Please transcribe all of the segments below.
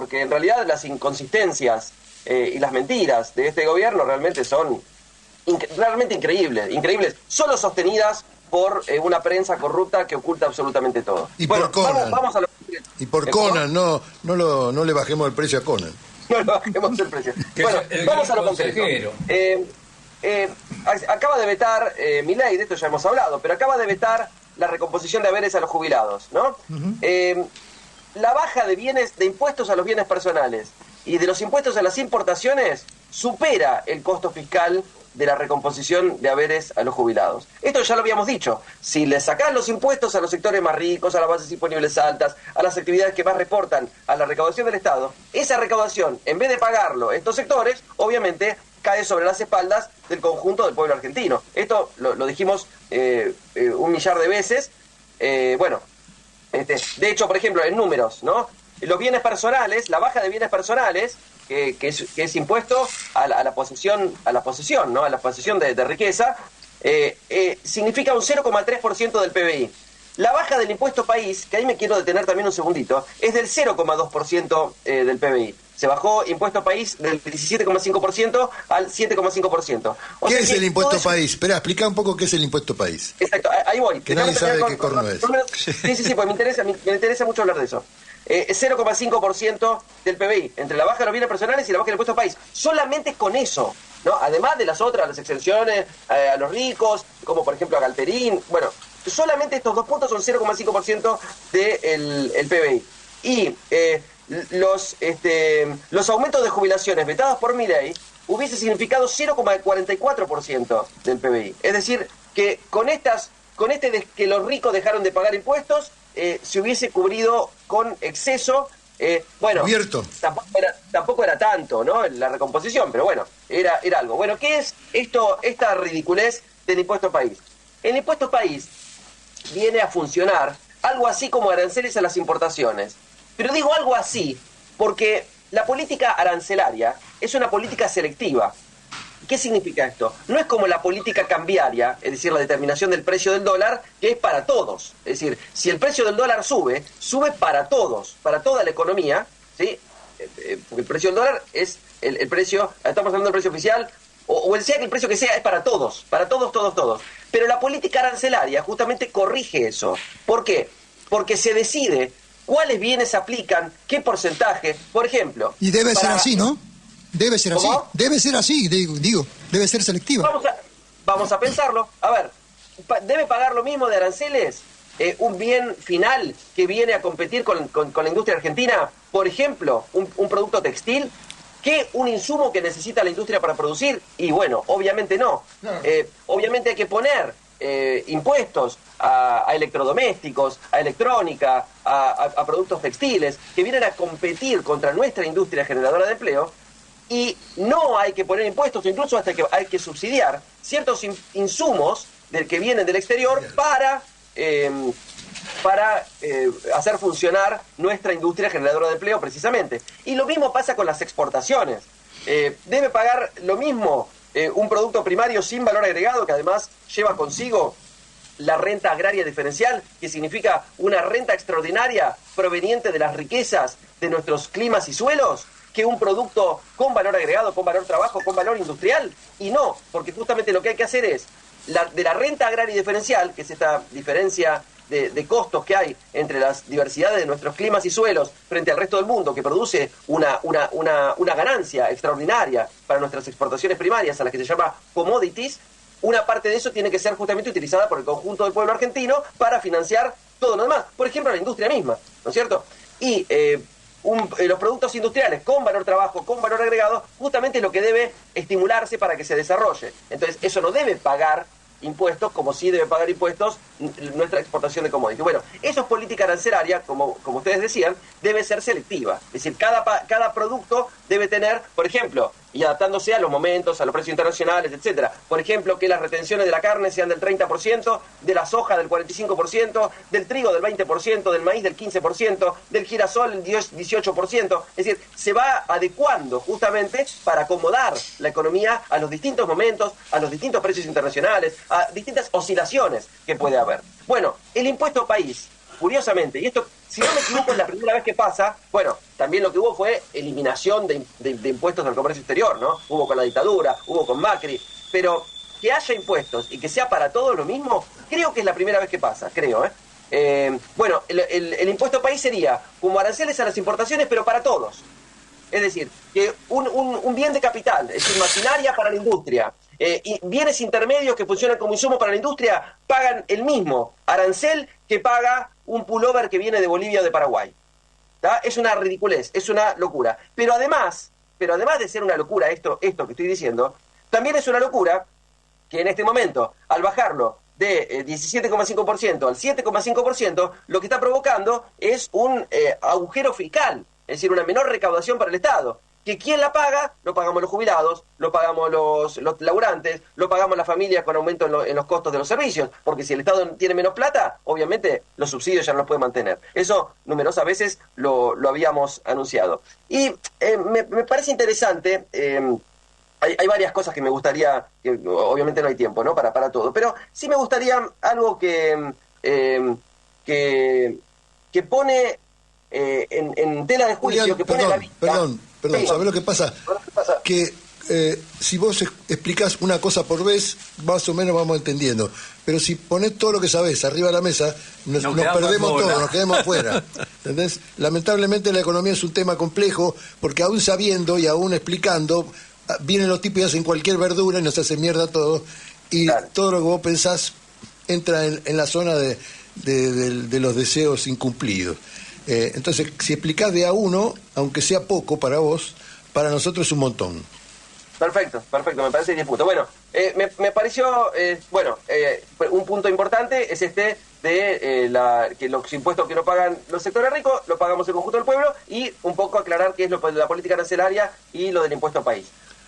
porque en realidad las inconsistencias y las mentiras de este gobierno realmente son realmente increíbles, solo sostenidas por una prensa corrupta que oculta absolutamente todo. Y bueno, por Conan. Vamos a lo... Y por Conan, no le bajemos el precio a Conan. No le bajemos el precio. Bueno, vamos a lo concreto. Acaba de vetar Milei, de esto ya hemos hablado, pero acaba de vetar la recomposición de haberes a los jubilados, ¿no? La baja de impuestos a los bienes personales y de los impuestos a las importaciones supera el costo fiscal de la recomposición de haberes a los jubilados. Esto ya lo habíamos dicho. Si le sacás los impuestos a los sectores más ricos, a las bases imponibles altas, a las actividades que más reportan a la recaudación del Estado, esa recaudación, en vez de pagarlo estos sectores, obviamente cae sobre las espaldas del conjunto del pueblo argentino. Esto lo dijimos 1 millar de veces. De hecho, por ejemplo, en números, ¿no? Los bienes personales, la baja de bienes personales, que es impuesto a la posesión, ¿no? A la posesión de riqueza, significa un 0,3% del PBI. La baja del impuesto país, que ahí me quiero detener también un segundito, es del 0,2% del PBI. Se bajó impuesto país del 17,5% al 7,5%. ¿Qué es el impuesto país? Espera, explica un poco qué es el impuesto país. Exacto, ahí voy. Que nadie sabe qué corno es. Sí, pues me interesa mucho hablar de eso. 0,5% del PBI, entre la baja de los bienes personales y la baja del impuesto país. Solamente con eso, ¿no? Además de las otras, las exenciones a los ricos, como por ejemplo a Galperín. Bueno, solamente estos dos puntos son 0,5% del PBI. Y los aumentos de jubilaciones vetados por Milei hubiese significado 0,44% del PBI. Es decir, que que los ricos dejaron de pagar impuestos, se hubiese cubrido con exceso. Cubierto. Tampoco era tanto, ¿no? La recomposición, pero bueno, era algo. Bueno, ¿qué es esta ridiculez del impuesto país? El impuesto país viene a funcionar algo así como aranceles a las importaciones. Pero digo algo así porque la política arancelaria es una política selectiva. ¿Qué significa esto? No es como la política cambiaria, es decir, la determinación del precio del dólar, que es para todos. Es decir, si el precio del dólar sube para todos, para toda la economía, ¿sí? Porque el precio del dólar es el precio, estamos hablando del precio oficial, o sea que el precio que sea es para todos, todos. Pero la política arancelaria justamente corrige eso. ¿Por qué? Porque se decide cuáles bienes aplican, qué porcentaje, por ejemplo. Y debe ser así, ¿no? Debe ser ¿Cómo? así, debe ser así, digo, debe ser selectiva. Vamos a pensarlo. A ver, ¿debe pagar lo mismo de aranceles un bien final que viene a competir con la industria argentina? Por ejemplo, un producto textil, que un insumo que necesita la industria para producir. Y bueno, obviamente no. Obviamente hay que poner impuestos a electrodomésticos, a electrónica, a productos textiles, que vienen a competir contra nuestra industria generadora de empleo. Y no hay que poner impuestos, incluso hasta que hay que subsidiar ciertos insumos que vienen del exterior para hacer funcionar nuestra industria generadora de empleo, precisamente. Y lo mismo pasa con las exportaciones. Debe pagar lo mismo un producto primario sin valor agregado, que además lleva consigo la renta agraria diferencial, que significa una renta extraordinaria proveniente de las riquezas de nuestros climas y suelos, que un producto con valor agregado, con valor trabajo, con valor industrial. Y no, porque justamente lo que hay que hacer es, de la renta agraria diferencial, que es esta diferencia de costos que hay entre las diversidades de nuestros climas y suelos frente al resto del mundo, que produce una ganancia extraordinaria para nuestras exportaciones primarias, a las que se llama commodities. Una parte de eso tiene que ser justamente utilizada por el conjunto del pueblo argentino para financiar todo lo demás. Por ejemplo, la industria misma, ¿no es cierto? Y los productos industriales con valor trabajo, con valor agregado, justamente es lo que debe estimularse para que se desarrolle. Entonces, eso no debe pagar impuestos como sí debe pagar impuestos nuestra exportación de commodities. Bueno, eso es política arancelaria, como ustedes decían, debe ser selectiva. Es decir, cada producto debe tener, por ejemplo, y adaptándose a los momentos, a los precios internacionales, etcétera. Por ejemplo, que las retenciones de la carne sean del 30%, de la soja del 45%, del trigo del 20%, del maíz del 15%, del girasol del 18%. Es decir, se va adecuando justamente para acomodar la economía a los distintos momentos, a los distintos precios internacionales, a distintas oscilaciones que puede haber. Bueno, el impuesto país curiosamente, y esto, si no me equivoco, es la primera vez que pasa, bueno, también lo que hubo fue eliminación de impuestos al comercio exterior, ¿no? Hubo con la dictadura, hubo con Macri, pero que haya impuestos y que sea para todos lo mismo, creo que es la primera vez que pasa, creo, bueno, el impuesto país sería como aranceles a las importaciones, pero para todos. Es decir, que un bien de capital, es decir, maquinaria para la industria, y bienes intermedios que funcionan como insumo para la industria, pagan el mismo arancel que paga un pullover que viene de Bolivia o de Paraguay. ¿Tá? Es una ridiculez, es una locura. Pero además de ser una locura esto que estoy diciendo, también es una locura que en este momento, al bajarlo de 17,5% al 7,5%, lo que está provocando es un agujero fiscal, es decir, una menor recaudación para el Estado. ¿Que quién la paga? Lo pagamos los jubilados, lo pagamos los laburantes, lo pagamos las familias con aumento en los costos de los servicios, porque si el Estado tiene menos plata, obviamente los subsidios ya no los puede mantener. Eso numerosas veces lo habíamos anunciado. Y me parece interesante... Hay varias cosas que me gustaría, que obviamente no hay tiempo, ¿no? Para todo, pero sí me gustaría algo que pone en tela de juicio, Julián, que pone perdón, la vista. perdón, Sí, ¿sabés lo que pasa? Que si vos explicás una cosa por vez, más o menos vamos entendiendo. Pero si ponés todo lo que sabés arriba de la mesa, nos perdemos todo, nos quedamos afuera. ¿Entendés? Lamentablemente la economía es un tema complejo, porque aún sabiendo y aún explicando, vienen los tipos y hacen cualquier verdura y nos hace mierda todo, y claro, todo lo que vos pensás entra en la zona de los deseos incumplidos. Entonces, si explicás de a uno, aunque sea poco para vos, para nosotros es un montón. Perfecto, me parece 10 puntos. Bueno, me pareció, un punto importante es este de que los impuestos que no pagan los sectores ricos, lo pagamos el conjunto del pueblo, y un poco aclarar qué es lo de la política arancelaria y lo del impuesto país.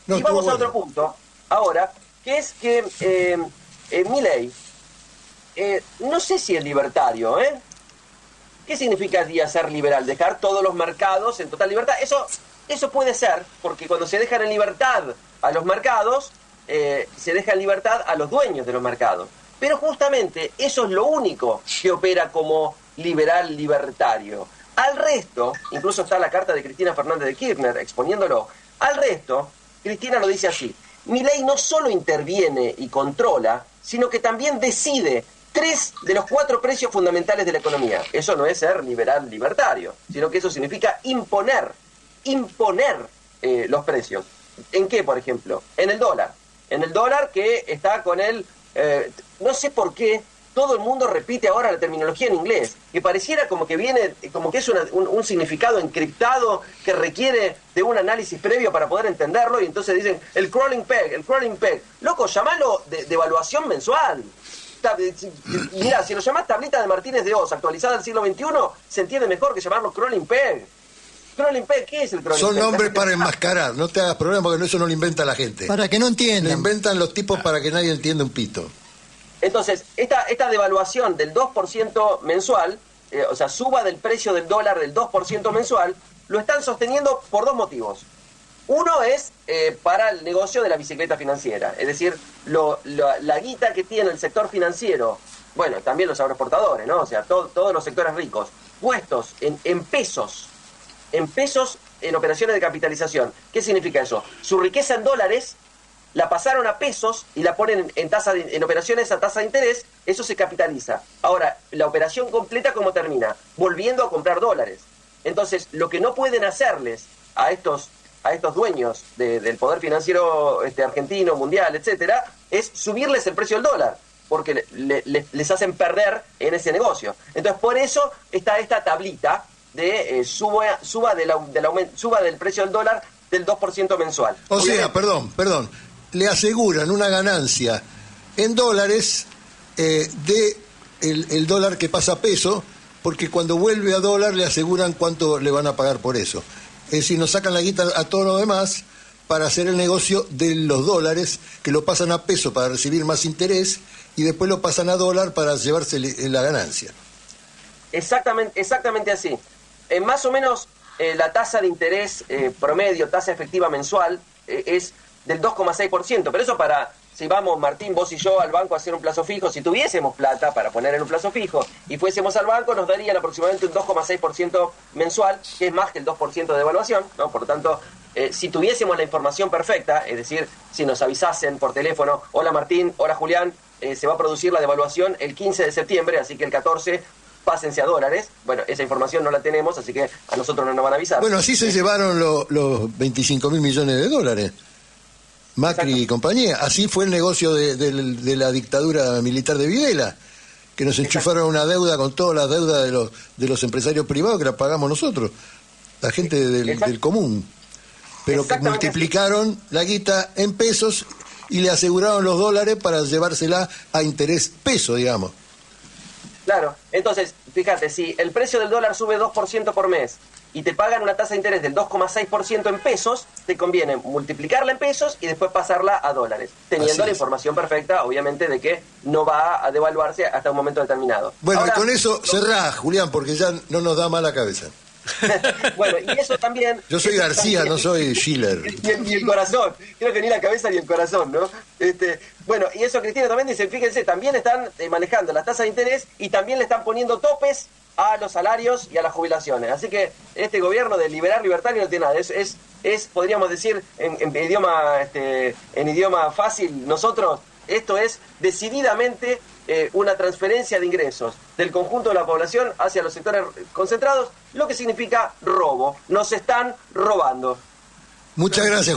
No, y vamos a otro punto, ahora, que es que Milei, no sé si es libertario, ¿Qué significaría ser liberal? Dejar todos los mercados en total libertad. Eso puede ser, porque cuando se dejan en libertad a los mercados, se deja en libertad a los dueños de los mercados. Pero justamente eso es lo único que opera como liberal libertario. Al resto, incluso está la carta de Cristina Fernández de Kirchner exponiéndolo, al resto, Cristina lo dice así: Milei no solo interviene y controla, sino que también decide 3 de los 4 precios fundamentales de la economía. Eso no es ser liberal libertario, sino que eso significa imponer los precios. ¿En qué, por ejemplo? En el dólar. En el dólar, que está con el... no sé por qué todo el mundo repite ahora la terminología en inglés, que pareciera como que viene, como que es un significado encriptado que requiere de un análisis previo para poder entenderlo, y entonces dicen el crawling peg. Loco, llamalo de evaluación mensual. Mira, si lo llamás tablita de Martínez de Oz actualizada del siglo XXI, se entiende mejor que llamarlo crawling peg. Crawling peg, ¿qué es el crawling peg? Son nombres para enmascarar, no te hagas problema, porque eso no lo inventa la gente. Para que no entiendan. Lo inventan los tipos para que nadie entienda un pito. Entonces, esta devaluación del 2% mensual, o sea, suba del precio del dólar del 2% mensual, lo están sosteniendo por 2 motivos. Uno es para el negocio de la bicicleta financiera, es decir, la guita que tiene el sector financiero, bueno, también los agroexportadores, ¿no? O sea, todos los sectores ricos, puestos en pesos, en operaciones de capitalización. ¿Qué significa eso? Su riqueza en dólares la pasaron a pesos y la ponen en operaciones a tasa de interés, eso se capitaliza. Ahora, la operación completa, ¿cómo termina? Volviendo a comprar dólares. Entonces, lo que no pueden hacerles a estos dueños del poder financiero argentino, mundial, etcétera, es subirles el precio del dólar, porque les hacen perder en ese negocio. Entonces, por eso está esta tablita de suba del precio del dólar del 2% mensual. O sea, perdón, le aseguran una ganancia en dólares de el dólar que pasa a peso, porque cuando vuelve a dólar le aseguran cuánto le van a pagar por eso. Es decir, nos sacan la guita a todo lo demás para hacer el negocio de los dólares, que lo pasan a peso para recibir más interés, y después lo pasan a dólar para llevarse la ganancia. Exactamente así. Más o menos la tasa de interés promedio, tasa efectiva mensual, es del 2,6%, pero eso para si vamos, Martín, vos y yo al banco a hacer un plazo fijo, si tuviésemos plata para poner en un plazo fijo y fuésemos al banco, nos darían aproximadamente un 2,6% mensual, que es más que el 2% de devaluación, ¿no? Por lo tanto, si tuviésemos la información perfecta, es decir, si nos avisasen por teléfono, hola Martín, hola Julián, se va a producir la devaluación el 15 de septiembre, así que el 14 pásense a dólares. Bueno, esa información no la tenemos, así que a nosotros no nos van a avisar. Bueno, así se llevaron los 25.000 millones de dólares. Macri y compañía. Así fue el negocio de la dictadura militar de Videla, que nos enchufaron una deuda con todas las deudas de los empresarios privados que las pagamos nosotros, la gente del común. Pero que multiplicaron la guita en pesos y le aseguraron los dólares para llevársela a interés peso, digamos. Claro, entonces, fíjate, si el precio del dólar sube 2% por mes y te pagan una tasa de interés del 2,6% en pesos, te conviene multiplicarla en pesos y después pasarla a dólares, teniendo la información perfecta, obviamente, de que no va a devaluarse hasta un momento determinado. Bueno, ahora, y con eso cerrá, Julián, porque ya no nos da mala cabeza. Bueno, y eso también... Yo soy García, no soy Schiller. Y el corazón, creo que ni la cabeza ni el corazón, ¿no? Bueno, y eso Cristina también dice, fíjense, también están manejando las tasas de interés y también le están poniendo topes a los salarios y a las jubilaciones. Así que este gobierno de liberal libertario no tiene nada. Es podríamos decir, en idioma fácil, nosotros, esto es decididamente una transferencia de ingresos del conjunto de la población hacia los sectores concentrados, lo que significa robo. Nos están robando. Muchas gracias.